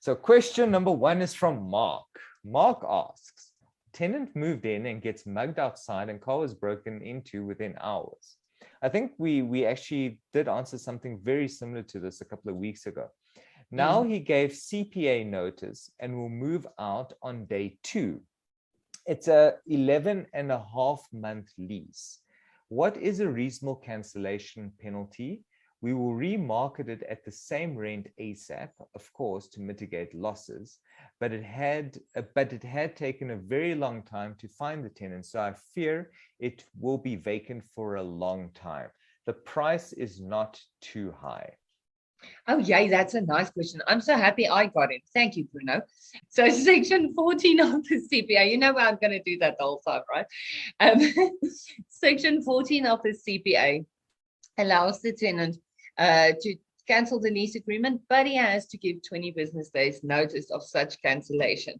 So question number 1 is from Mark. Mark asks, tenant moved in and gets mugged outside and car was broken into within hours. I think we actually did answer something very similar to this a couple of weeks ago. Now he gave CPA notice and will move out on day 2. It's a 11.5-month lease. What is a reasonable cancellation penalty? We will remarket it at the same rent ASAP, of course, to mitigate losses, but it had taken a very long time to find the tenant, so I fear it will be vacant for a long time. The price is not too high. Oh, yay, that's a nice question. I'm so happy I got it. Thank you, Bruno. So section 14 of the CPA, you know I'm going to do that the whole time, right? Section 14 of the CPA allows the tenant to cancel the lease agreement, but he has to give 20 business days notice of such cancellation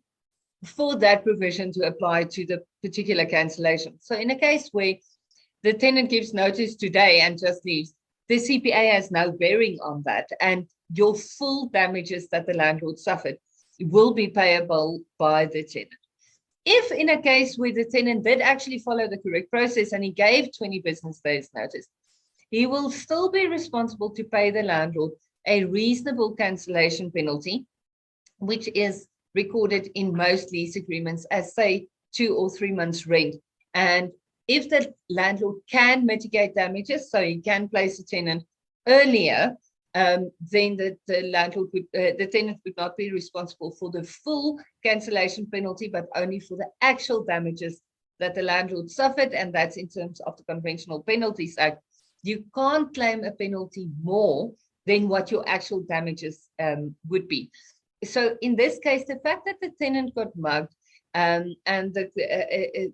for that provision to apply to the particular cancellation. So in a case where the tenant gives notice today and just leaves, the CPA has no bearing on that, and your full damages that the landlord suffered will be payable by the tenant. If in a case where the tenant did actually follow the correct process and he gave 20 business days notice, he will still be responsible to pay the landlord a reasonable cancellation penalty, which is recorded in most lease agreements as, say, 2 or 3 months rent. And if the landlord can mitigate damages, so he can place the tenant earlier, then the tenant would not be responsible for the full cancellation penalty, but only for the actual damages that the landlord suffered, and that's in terms of the Conventional Penalties Act. You can't claim a penalty more than what your actual damages would be. So in this case, the fact that the tenant got mugged and that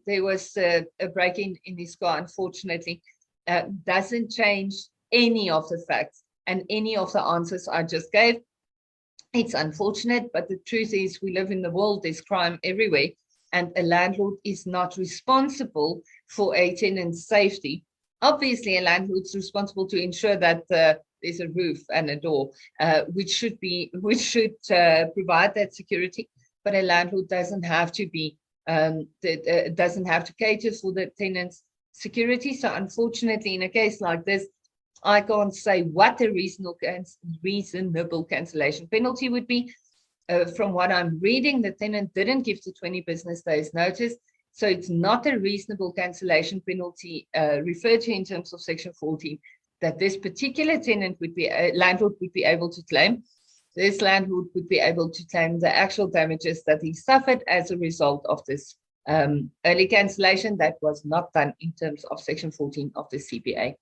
there was a break-in in his car, unfortunately, doesn't change any of the facts and any of the answers I just gave. It's unfortunate, but the truth is we live in the world, there's crime everywhere, and a landlord is not responsible for a tenant's safety. Obviously, a landlord's responsible to ensure that there's a roof and a door, which should provide that security. But a landlord doesn't have to doesn't have to cater for the tenant's security. So, unfortunately, in a case like this, I can't say what a reasonable cancellation penalty would be. From what I'm reading, the tenant didn't give the 20 business days notice. So it's not a reasonable cancellation penalty referred to in terms of Section 14 that this particular landlord would be able to claim. This landlord would be able to claim the actual damages that he suffered as a result of this early cancellation that was not done in terms of Section 14 of the CPA.